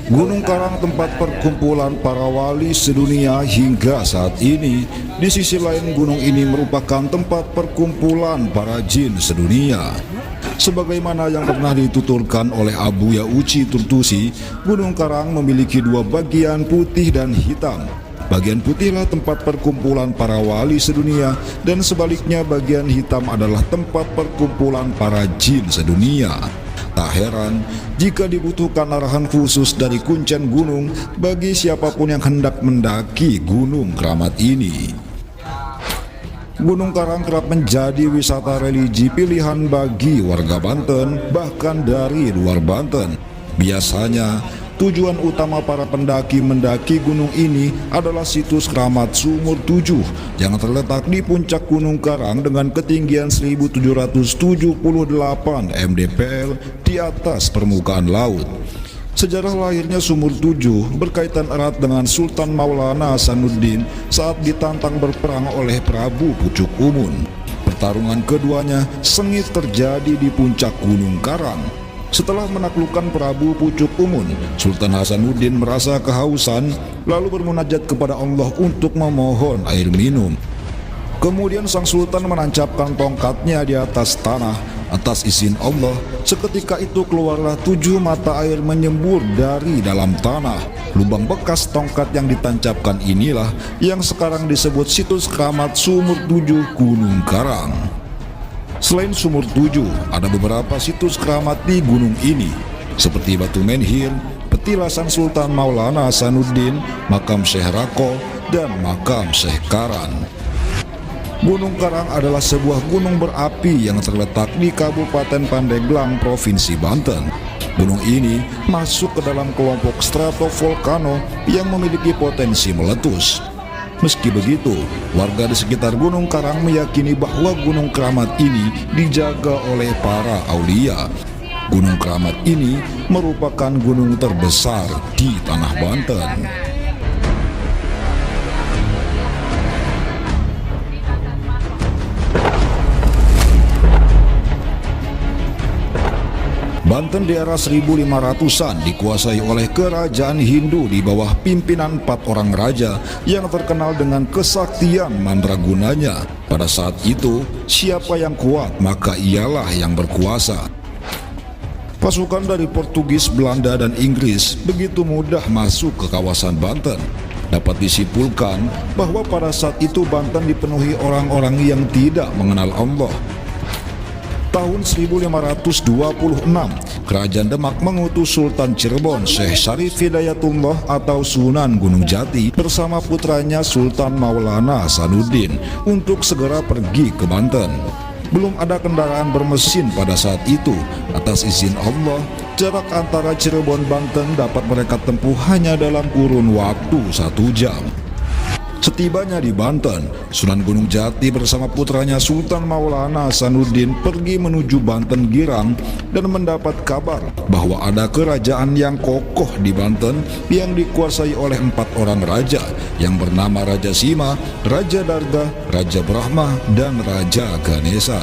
Gunung Karang tempat perkumpulan para wali sedunia hingga saat ini. Di sisi lain, gunung ini merupakan tempat perkumpulan para jin sedunia. Sebagaimana yang pernah dituturkan oleh Abu Yauchi Turtusi, Gunung Karang memiliki dua bagian, putih dan hitam. Bagian putihlah tempat perkumpulan para wali sedunia, dan sebaliknya bagian hitam adalah tempat perkumpulan para jin sedunia. Tak heran jika dibutuhkan arahan khusus dari Kuncen Gunung bagi siapapun yang hendak mendaki Gunung Keramat ini. Gunung Karang kerap menjadi wisata religi pilihan bagi warga Banten, bahkan dari luar Banten. Biasanya, tujuan utama para pendaki mendaki gunung ini adalah situs keramat Sumur 7 yang terletak di puncak Gunung Karang dengan ketinggian 1778 mdpl di atas permukaan laut. Sejarah lahirnya Sumur 7 berkaitan erat dengan Sultan Maulana Hasanuddin saat ditantang berperang oleh Prabu Pucuk Umun. Pertarungan keduanya sengit terjadi di puncak Gunung Karang. Setelah menaklukkan Prabu Pucuk Umun, Sultan Hasanuddin merasa kehausan lalu bermunajat kepada Allah untuk memohon air minum. Kemudian sang sultan menancapkan tongkatnya di atas tanah. Atas izin Allah, seketika itu keluarlah 7 mata air menyembur dari dalam tanah. Lubang bekas tongkat yang ditancapkan inilah yang sekarang disebut situs keramat Sumur 7 Gunung Karang. Selain Sumur 7, ada beberapa situs keramat di gunung ini, seperti Batu Menhir, petilasan Sultan Maulana Hasanuddin, makam Syekh Rako, dan makam Syekh Karan. Gunung Karang adalah sebuah gunung berapi yang terletak di Kabupaten Pandeglang, Provinsi Banten. Gunung ini masuk ke dalam kelompok stratovolcano yang memiliki potensi meletus. Meski begitu, warga di sekitar Gunung Karang meyakini bahwa Gunung Keramat ini dijaga oleh para aulia. Gunung Keramat ini merupakan gunung terbesar di tanah Banten. Banten di era 1500-an dikuasai oleh kerajaan Hindu di bawah pimpinan 4 orang raja yang terkenal dengan kesaktian mandragunanya. Pada saat itu, siapa yang kuat maka ialah yang berkuasa. Pasukan dari Portugis, Belanda, dan Inggris begitu mudah masuk ke kawasan Banten. Dapat disimpulkan bahwa pada saat itu Banten dipenuhi orang-orang yang tidak mengenal Allah. Tahun 1526, Kerajaan Demak mengutus Sultan Cirebon Syekh Syarif Hidayatullah atau Sunan Gunung Jati bersama putranya Sultan Maulana Hasanuddin untuk segera pergi ke Banten. Belum ada kendaraan bermesin pada saat itu. Atas izin Allah, jarak antara Cirebon Banten dapat mereka tempuh hanya dalam kurun waktu 1 jam. Setibanya di Banten, Sunan Gunung Jati bersama putranya Sultan Maulana Hasanuddin pergi menuju Banten Girang dan mendapat kabar bahwa ada kerajaan yang kokoh di Banten yang dikuasai oleh 4 orang raja yang bernama Raja Sima, Raja Darga, Raja Brahma, dan Raja Ganesa.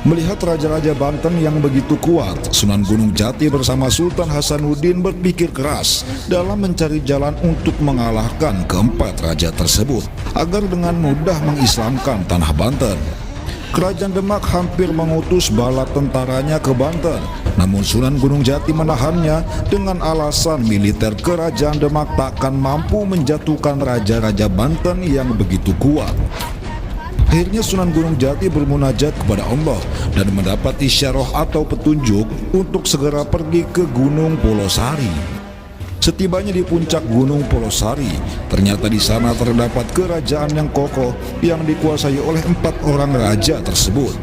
Melihat raja-raja Banten yang begitu kuat, Sunan Gunung Jati bersama Sultan Hasanuddin berpikir keras dalam mencari jalan untuk mengalahkan keempat raja tersebut agar dengan mudah mengislamkan tanah Banten. Kerajaan Demak hampir mengutus bala tentaranya ke Banten, namun Sunan Gunung Jati menahannya dengan alasan militer kerajaan Demak takkan mampu menjatuhkan raja-raja Banten yang begitu kuat. Akhirnya Sunan Gunung Jati bermunajat kepada Allah dan mendapat isyarah atau petunjuk untuk segera pergi ke Gunung Polosari. Setibanya di puncak Gunung Polosari, ternyata di sana terdapat kerajaan yang kokoh yang dikuasai oleh 4 orang raja tersebut.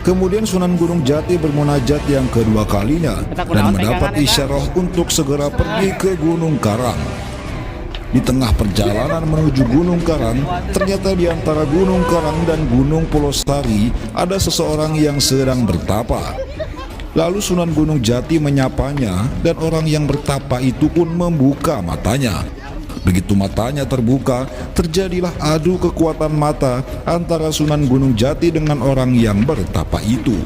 Kemudian Sunan Gunung Jati bermunajat yang kedua kalinya dan mendapat isyarah untuk segera pergi ke Gunung Karang. Di tengah perjalanan menuju Gunung Karang, ternyata di antara Gunung Karang dan Gunung Polosari ada seseorang yang sedang bertapa. Lalu Sunan Gunung Jati menyapanya dan orang yang bertapa itu pun membuka matanya. Begitu matanya terbuka, terjadilah adu kekuatan mata antara Sunan Gunung Jati dengan orang yang bertapa itu.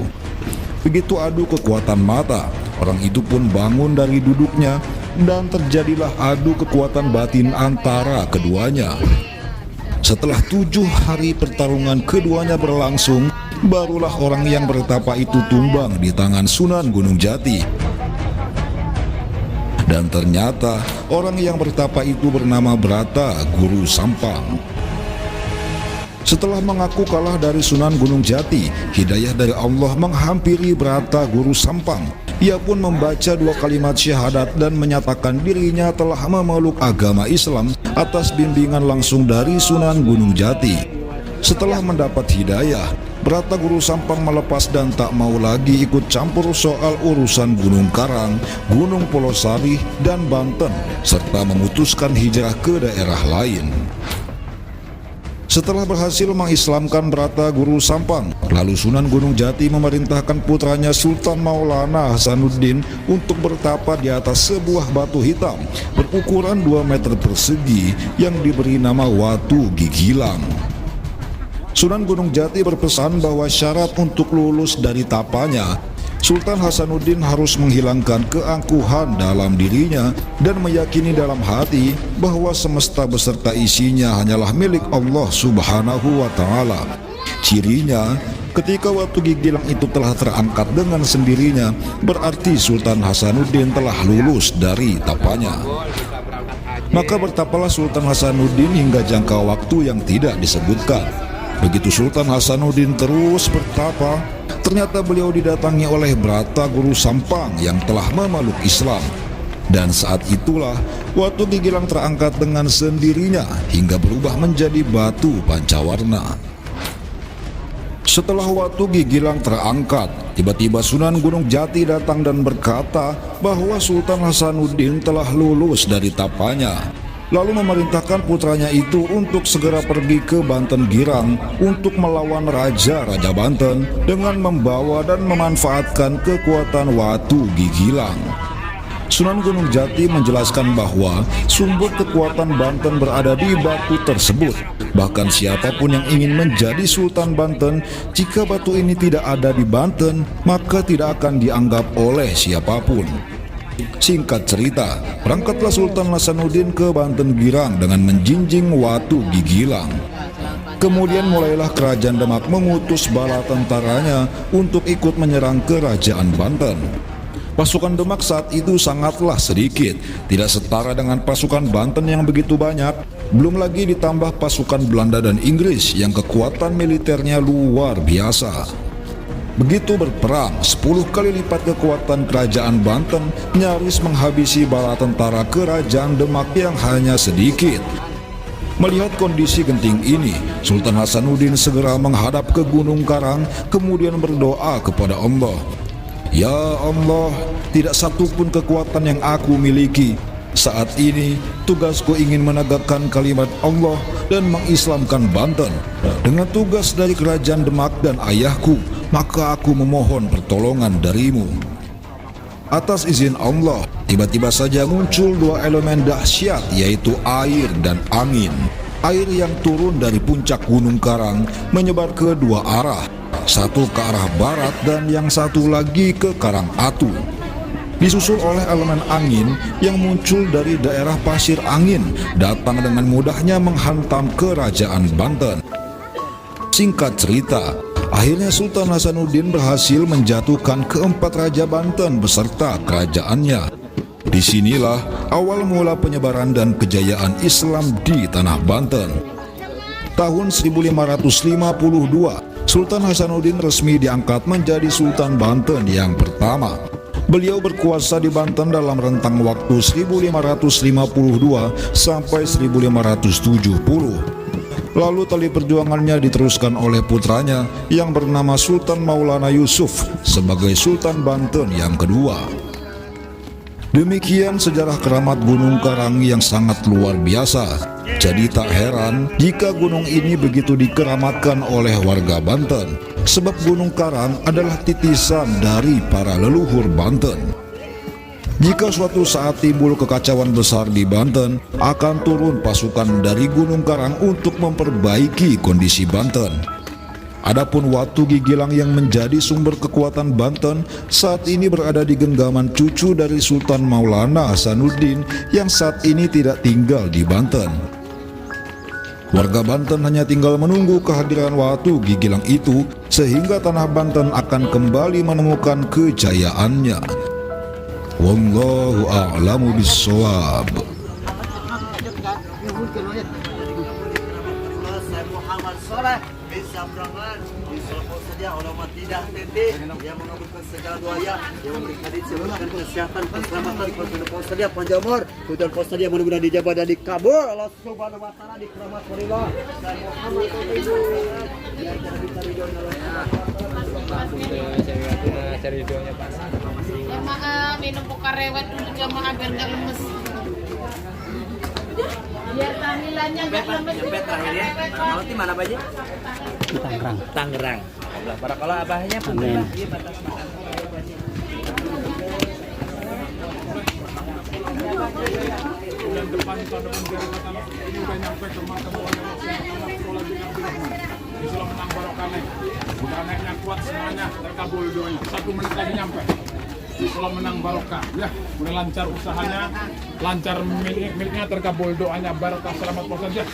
Begitu adu kekuatan mata, Orang itu pun bangun dari duduknya dan terjadilah adu kekuatan batin antara keduanya. Setelah 7 hari pertarungan keduanya berlangsung, barulah orang yang bertapa itu tumbang di tangan Sunan Gunung Jati. Dan ternyata orang yang bertapa itu bernama Brata Guru Sampang. Setelah mengaku kalah dari Sunan Gunung Jati, hidayah dari Allah menghampiri Brata Guru Sampang. Ia pun membaca 2 kalimat syahadat dan menyatakan dirinya telah memeluk agama Islam atas bimbingan langsung dari Sunan Gunung Jati. Setelah mendapat hidayah, Brata Guru Sampang melepas dan tak mau lagi ikut campur soal urusan Gunung Karang, Gunung Polosari, dan Banten, serta memutuskan hijrah ke daerah lain. Setelah berhasil mengislamkan Brata Guru Sampang, lalu Sunan Gunung Jati memerintahkan putranya Sultan Maulana Hasanuddin untuk bertapa di atas sebuah batu hitam berukuran 2 meter persegi yang diberi nama Watu Gigilang. Sunan Gunung Jati berpesan bahwa syarat untuk lulus dari tapanya, Sultan Hasanuddin harus menghilangkan keangkuhan dalam dirinya dan meyakini dalam hati bahwa semesta beserta isinya hanyalah milik Allah Subhanahu wa Ta'ala. Cirinya, ketika Watu Gigilang itu telah terangkat dengan sendirinya, berarti Sultan Hasanuddin telah lulus dari tapanya. Maka bertapalah Sultan Hasanuddin hingga jangka waktu yang tidak disebutkan. Begitu Sultan Hasanuddin terus bertapa, ternyata beliau didatangi oleh Brata Guru Sampang yang telah memeluk Islam. Dan saat itulah Watu Gigilang terangkat dengan sendirinya hingga berubah menjadi batu pancawarna. Setelah Watu Gigilang terangkat, tiba-tiba Sunan Gunung Jati datang dan berkata bahwa Sultan Hasanuddin telah lulus dari tapanya. Lalu memerintahkan putranya itu untuk segera pergi ke Banten Girang untuk melawan Raja-Raja Banten dengan membawa dan memanfaatkan kekuatan Watu Gigilang. Sunan Gunung Jati menjelaskan bahwa sumber kekuatan Banten berada di batu tersebut. Bahkan siapapun yang ingin menjadi Sultan Banten, jika batu ini tidak ada di Banten, maka tidak akan dianggap oleh siapapun. Singkat cerita, berangkatlah Sultan Hasanuddin ke Banten Girang dengan menjinjing Watu Gigilang. Kemudian mulailah kerajaan Demak mengutus bala tentaranya untuk ikut menyerang kerajaan Banten. Pasukan Demak saat itu sangatlah sedikit, tidak setara dengan pasukan Banten yang begitu banyak. Belum lagi ditambah pasukan Belanda dan Inggris yang kekuatan militernya luar biasa. Begitu berperang, 10 kali lipat kekuatan kerajaan Banten nyaris menghabisi bala tentara kerajaan Demak yang hanya sedikit. Melihat kondisi genting ini, Sultan Hasanuddin segera menghadap ke Gunung Karang, kemudian berdoa kepada Allah. Ya Allah, tidak satupun kekuatan yang aku miliki. Saat ini, tugasku ingin menegakkan kalimat Allah dan mengislamkan Banten. Dengan tugas dari kerajaan Demak dan ayahku, maka aku memohon pertolongan darimu. Atas izin Allah, tiba-tiba saja muncul 2 elemen dahsyat, yaitu air dan angin. Air yang turun dari puncak Gunung Karang menyebar ke 2 arah, satu ke arah barat dan yang satu lagi ke Karang Atu. Disusul oleh elemen angin yang muncul dari daerah Pasir Angin, datang dengan mudahnya menghantam kerajaan Banten. Singkat cerita, akhirnya Sultan Hasanuddin berhasil menjatuhkan keempat raja Banten beserta kerajaannya. Disinilah awal mula penyebaran dan kejayaan Islam di tanah Banten. Tahun 1552, Sultan Hasanuddin resmi diangkat menjadi Sultan Banten yang pertama. Beliau berkuasa di Banten dalam rentang waktu 1552 sampai 1570. Lalu tali perjuangannya diteruskan oleh putranya yang bernama Sultan Maulana Yusuf sebagai Sultan Banten yang kedua. Demikian sejarah keramat Gunung Karang yang sangat luar biasa. Jadi tak heran jika gunung ini begitu dikeramatkan oleh warga Banten, sebab Gunung Karang adalah titisan dari para leluhur Banten. Jika suatu saat timbul kekacauan besar di Banten, akan turun pasukan dari Gunung Karang untuk memperbaiki kondisi Banten. Adapun Watu Gigilang yang menjadi sumber kekuatan Banten saat ini berada di genggaman cucu dari Sultan Maulana Hasanuddin yang saat ini tidak tinggal di Banten. Warga Banten hanya tinggal menunggu kehadiran Watu Gigilang itu sehingga tanah Banten akan kembali menemukan kejayaannya. Wallahu a'lamu bissawab. Samrangan disokong saja ulama tidak titik yang mengabulkan segala doa yang memberikan disebutkan kesehatan keselamatan kehidupan saja panjang umur dan pos saja mudah-mudahan dijabah dan dikabul Allah Subhanahu wa taala dikeramat walillah dan Muhammad yang jadi kita ridhonya cari videonya Pak. Jamaah minum pokarewet untuk jamaah biar nggak lemes. Biar tahlilannya nggak lemes. Sampai terakhir ya. Kalau di mana Pak Ji? Di Tangerang. Tangerang. Barakallah abahnya pun Amin. dia batas makan. Bulan depan tahun depan dari kata ini udah nyampe ke makam Islam menang barokah nih. Udah naiknya kuat semuanya terkabul doanya. 1 menit lagi nyampe. Islam menang barokah ya, udah lancar usahanya, lancar miliknya terkabul doanya barokah selamat pos saja.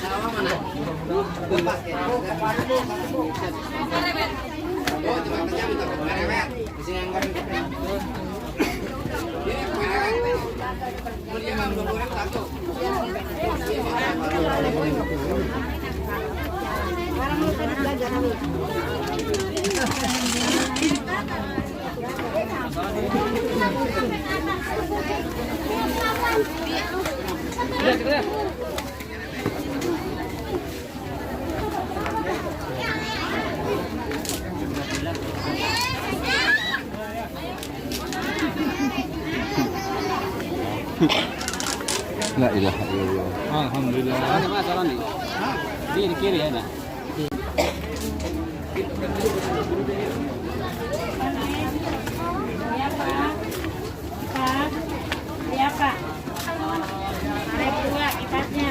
La ilaha illallah. Alhamdulillah. Ini Mas, jalan nih. Di kiri ya, Nak. Iya Pak. Ada 2 kipasnya.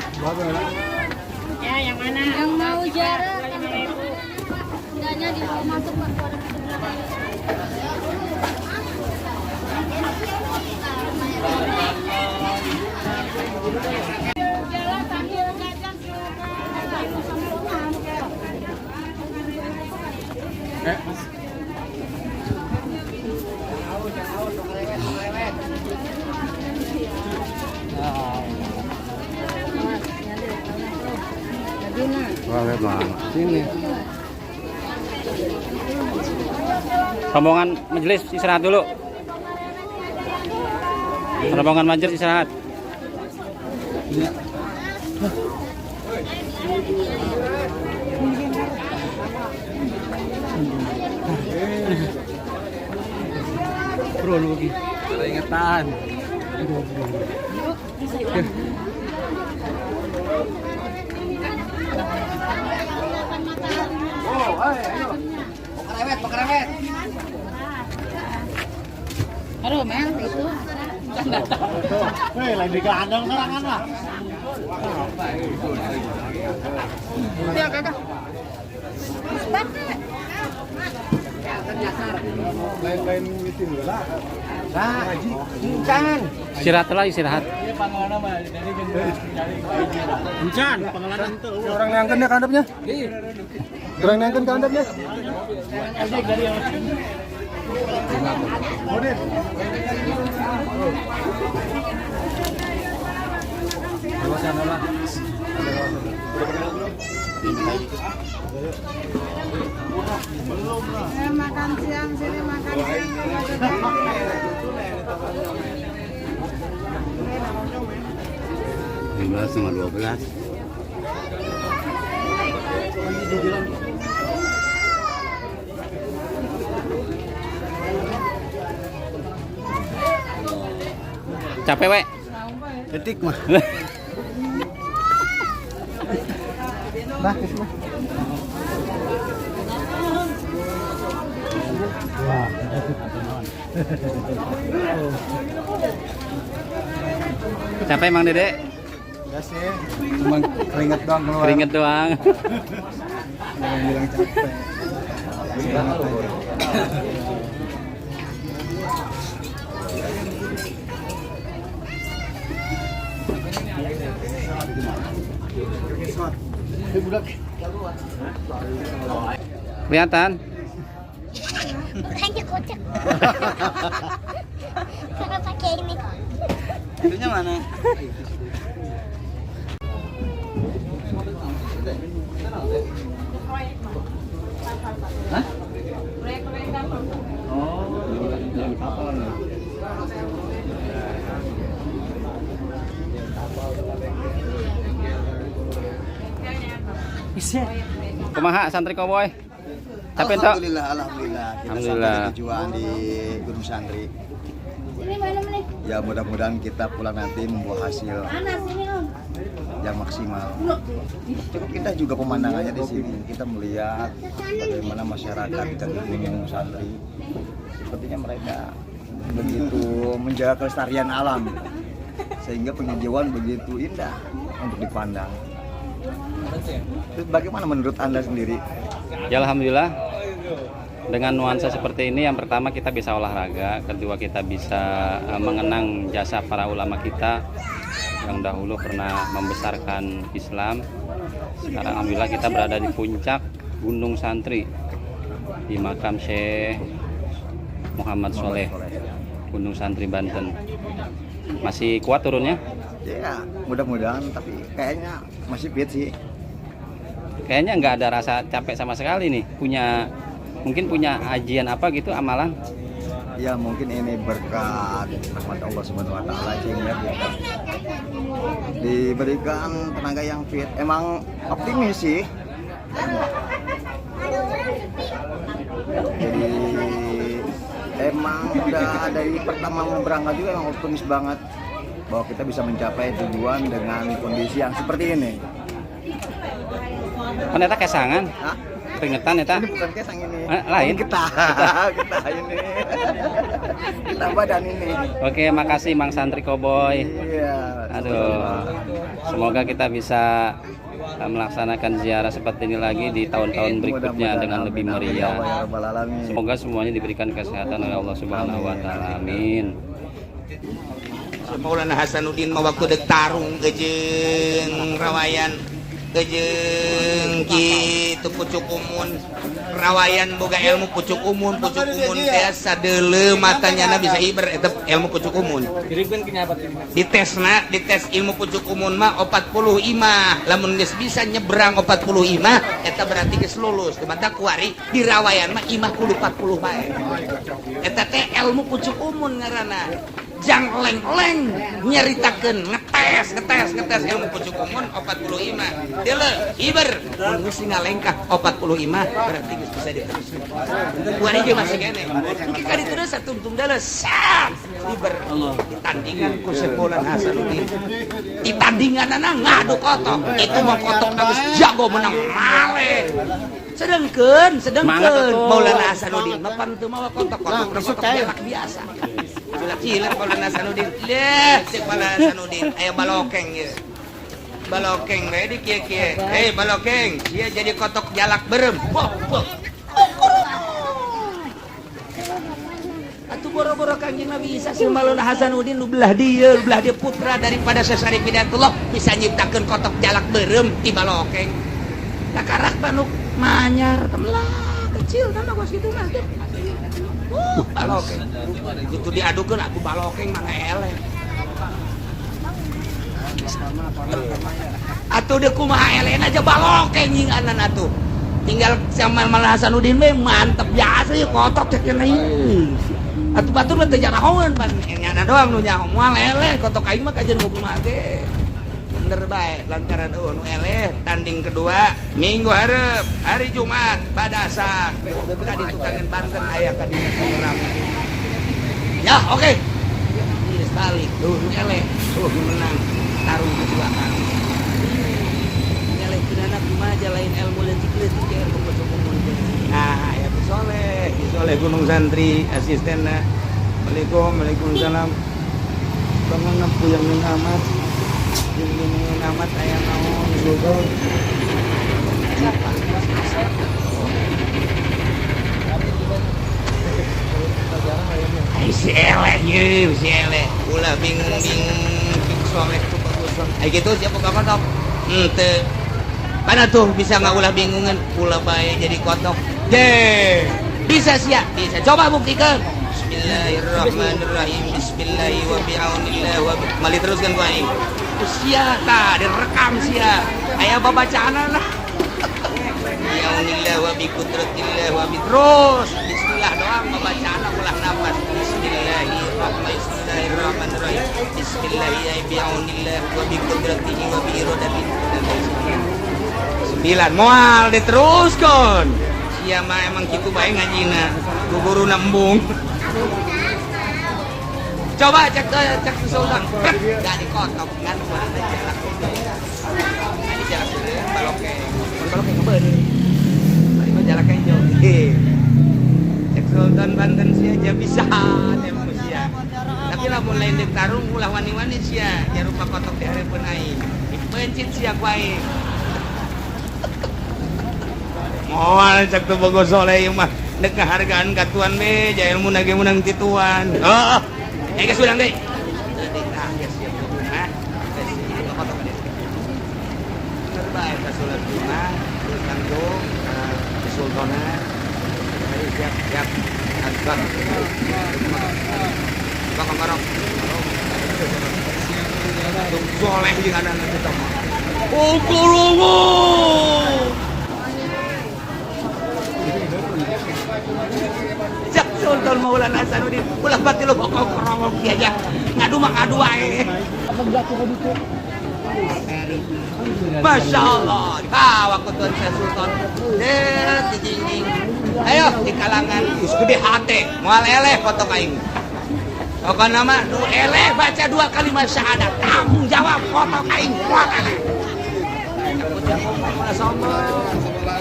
Ya yang mana? Yang mau jarak. 5.000. Enggaknya di bawah masuk Pak. Jalan sambil jajan Boleh banget. Sini. Rombongan majelis istirahat dulu. Rombongan majelis istirahat. Bro, lu lagi. Keringetan. Pokarewet. Aduh, Mel itu. Hei, lagi kandang serangan lah. Ya, Kakak. Lain-lain meeting lah. Jangan. Istirahat lah, istirahat. Encan, pengelolaan orang yang kena kandapnya. Orang yang kena kandapnya. Makan siang sini makan siang. 15 sama 12. Capek, Wek? Detik mah. Capek Mang Dede? Enggak sih, cuma keringet doang keluar. Keringet doang. Jangan bilang capek. Kelihatan? Makanya kocak. Karena pakai ini. Itunya mana? Hah? Kumaha santri Koboy? Capek tok? Alhamdulillah, alhamdulillah. Kita Alhamdulillah. sampai tujuan di Gunung Santri. Ini mana mana? Ya mudah-mudahan kita pulang nanti membawa hasil Panas ini om. yang maksimal. Cukup indah juga pemandangannya di sini. Kita melihat bagaimana masyarakat di kaki Gunung Santri. Sepertinya mereka begitu menjaga kelestarian alam, sehingga penghijauan begitu indah untuk dipandang. Terus bagaimana menurut Anda sendiri? Ya alhamdulillah. Dengan nuansa seperti ini, yang pertama kita bisa olahraga, kedua kita bisa mengenang jasa para ulama kita yang dahulu pernah membesarkan Islam. Sekarang alhamdulillah kita berada di puncak Gunung Santri, di makam Syekh Muhammad Soleh, Gunung Santri Banten. Masih kuat turunnya? Ya mudah-mudahan, tapi kayaknya masih fit sih. Kayaknya nggak ada rasa capek sama sekali nih. Mungkin punya ajian apa gitu, amalan? Ya mungkin ini berkat rahmat Allah Subhanahu wa taala sehingga kita diberikan tenaga yang fit. Emang optimis sih. Jadi emang udah dari pertama mau berangkat juga emang optimis banget bahwa kita bisa mencapai tujuan dengan kondisi yang seperti ini. Ternyata kesangan, Hah? keringetan ya, Ini bukan kesang ini. lain. Kita ini. Kita badan ini. Oke, makasih Mang Santri Koboy. Iya. Aduh, semoga kita bisa melaksanakan ziarah seperti ini lagi di tahun-tahun berikutnya dengan lebih meriah. Semoga semuanya diberikan kesehatan oleh Allah Subhanahu wa taala. Amin. Maulana Hasanuddin mah waktu dek tarung jeung rawayan jeung kitu pucuk umun rawayan boga ilmu pucuk umun teh sadeuleu matanya bisa iber eta ilmu pucuk umun dites ilmu pucuk umun mah 45 lamun geus bisa nyebrang 45 eta berarti geus lulus teh mata kuari di rawayan mah imah kudu 40 bae eta teh ilmu pucuk umun ngaranna jang leng-leng nyeritakeun ngetes ilmu pucuk umun 45 deuleu iber mun geus ngalengkah 45 berarti geus bisa diteruskeun kuari ge masih kene engke ka diterus satuntung deuleu sat iber ditandingan ku Sekolah Hasanuddin ditandinganana ngadu kotok itu mah kotok geus jago menang maleh sedengkeun Maulana Hasanuddin mah panteu mawa kotok-kotok kotok biasa cilik Maulana Hasanuddin lihat si Maulana Hasanuddin aya balokeng ya balokeng we di kieu-kieu balokeng dia jadi kotok jalak berem atuh boro-boro Kangjeng Nabi bisa si Maulana Hasanuddin lu belah dia putra daripada Sesari Pidatullah bisa nyiptakeun kotok jalak berem di balokeng takarak banuk manyar temlah kecil nama gos gitu mah balokeng itu diadukeun aku balokeng mana eleh atuh deuk kumaha elehna aja balokeng nyinganan atuh tinggal sama Maulana Hasanuddin mah mantep biasa ya kotok teh kena atuh batur mah teu jarahoeun pan nyana doang nu nyaho moal eleh kotok aing mah kajen kumaha teh bener bae lantaran nu eleh tanding kedua minggu hareup hari Jumat badasan ka di Tukangan Banten aya ka di program ya oke geus balik nu eleh menang tarung kejuaraan eleh keunana kumaha lain ilmu leutik-leutik ke ilmu kumun nah ya Soleh Gunung Santri asistenna Waalaikumsalam bangun puyang ning amat jeung amat aya naon gogo si eleh ye si eleh ulah bingung soleh tuh bagus ay gitu siapa gak kotok ente karena tuh bisa nggak ulah bingungan ulah baik jadi kotok ye bisa siap bisa coba buktikan Bismillahirrahmanirrahim Bismillahirrahmanirrahim wa mali teruskan gua ini sia ta direkam sia aya babacaan lah Bi'aunillah wa bi qudratillah wa bi terus bismillah doang babacaan ulah nafas Bismillahirrahmanirrahim Bismillahirrahmanirrahim wa bi qudratihi wa bi iradatihi 9 moal diteruskan sia mah emang kitu bae ngajina guru nembung coba cek Sultan gak dikotok kan mana jalan ini jalan baloke keben ini jalan hijau cek Sultan Banten sih aja bisa tembus ya tapi lamun lain dek tarung ulah wani-wani sia ya rupa kotok di hari penai bencit sia kuai moal cek tuh bogo soleh mah dek hargaan katuan be jaya ilmu nage menang tituan ke sulang deh nah ya siap ha kotok deh terbaik ke sulang rumah tanggung sultana siap agak bakal barok soleh jeung ada nanti tama kolongo Cak Sultan Maulana Hasanuddin ulah batil lo kok kerongok aja ngadu mah ngadu ae Masya Allah waktu Tuan Syekh Sultan dijingjing ayo di kalangan gede hati moal eleh foto kain pokok nama nu eleh baca 2 kalimat syahadat tanggung jawab foto kain moal eleh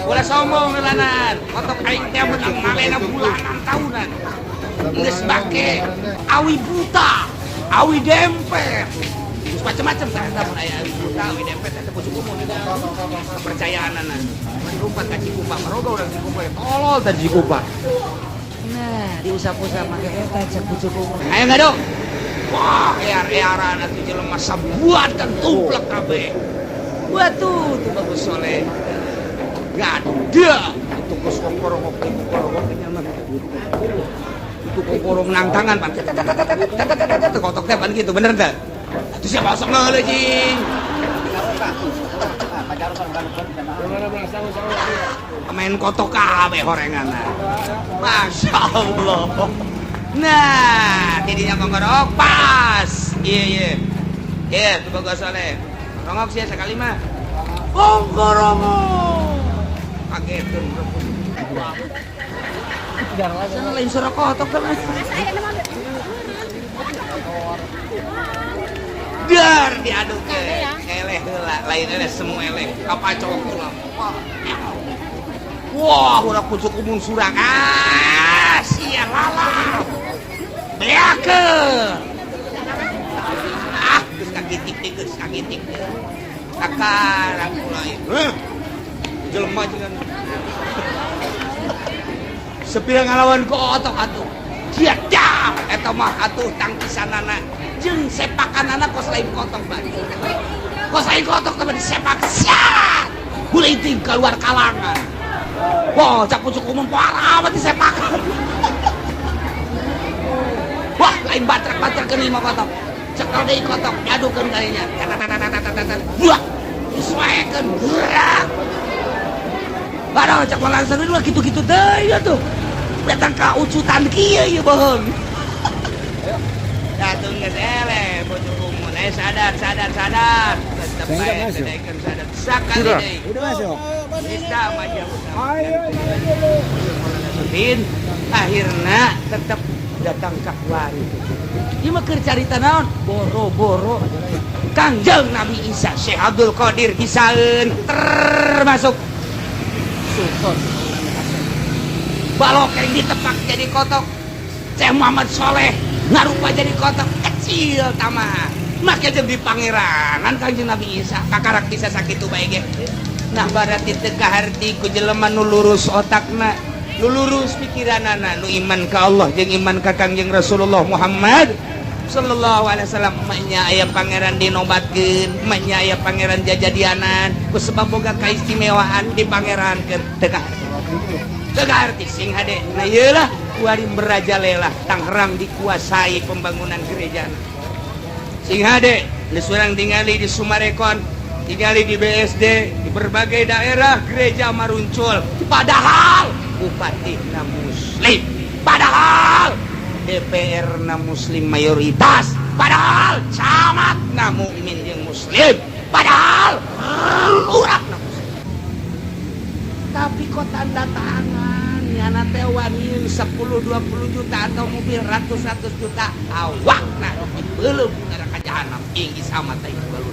ulah sombong ngelanan foto kain teh menang malena bulanan tahunan geus bake awi buta awi dempet macam-macam tah mun aya awi buta awi dempet eta pucuk umum kepercayaanana mun rumpat ka Cikupa maroga urang Cikupa tolol tah Cikupa nah diusap-usap make eta cek pucuk umum ayo ngado wah ear-earan atuh jelema sabuat kan tumplek kabeh Waduh, tuh bagus soleh. Gak ada. Itu kosorong nyaman. Itu kosorong nang tangan pan. Kotok teh pan gitu, bener enggak? Itu siapa sok ngeuleuh jing. Main kotok kabeh horenganna. Masya Allah. Nah, tidinya kongkorok pas. Iya. Iya, tuh bagus soleh. Rongok sih sekali mah. Kongkorongo. Kagetun. Sana lain suara kotok kan. Dar diaduk ke eleh heula, lain eleh semua eleh. Kapacok heula. Wah, udah pucuk umum surang. Sia lalang. Beakeun. Geus kagitik kakarang mulai jelema jeung sepira ngalawan ku otok atuh sia dah eta mah atuh tangkisanana jeung sepakanana kos lain kotok bae kos lain kotok teh disepak sia buleuting keluar kalangan wah cak pucuk umum parah mah disepakan wah lain batrak-batrak ke 5 kotok cekal deui kotok diadukeun kayaknya buah disewaekeun burak baru cek langsung dulu gitu-gitu deui atuh datang ka ucutan kieu ieu bohong datang geus eleh pucuk umum sadar tetep bae dedekeun sadar sakali deui udah masuk bisa maju ayo akhirna tetep datang ka wari ieu mah keur carita naon boro-boro Kangjeng Nabi Isa Syekh Abdul Qadir Hisaeun termasuk Sultan balokeng ditepak jadi kotok Syekh Muhammad Soleh ngarupa jadi kotok kecil tamah make jeung di pangeranan Kangjeng Nabi Isa kakarak bisa sakitu bae ge nah berarti teu kaharti ku jelema nu lurus otakna nu lurus pikiranana, nu iman ka Allah jeung iman ka Kangjeng Rasulullah Muhammad sallallahu alaihi wasallam. Emaknya aya pangeran dinobatkeun, emaknya aya pangeran jajadianan, ku sebab boga kaistimewaan di pangerankeun teu arti sing hade. Nah ieu lah kuari merajalela Tangerang dikuasai pembangunan gereja. Sing hade geus urang tingali di Sumarekon, tingali di BSD, di berbagai daerah gereja maruncul. Padahal bupati na muslim, padahal DPR na muslim mayoritas, padahal camat na mukmin jeung muslim, padahal urang na muslim. Tapi kok tanda tangan nyana teh waniun 10-20 juta atau mobil ratus-ratus juta awak nah belum ada ka jahanam ing sama teh baru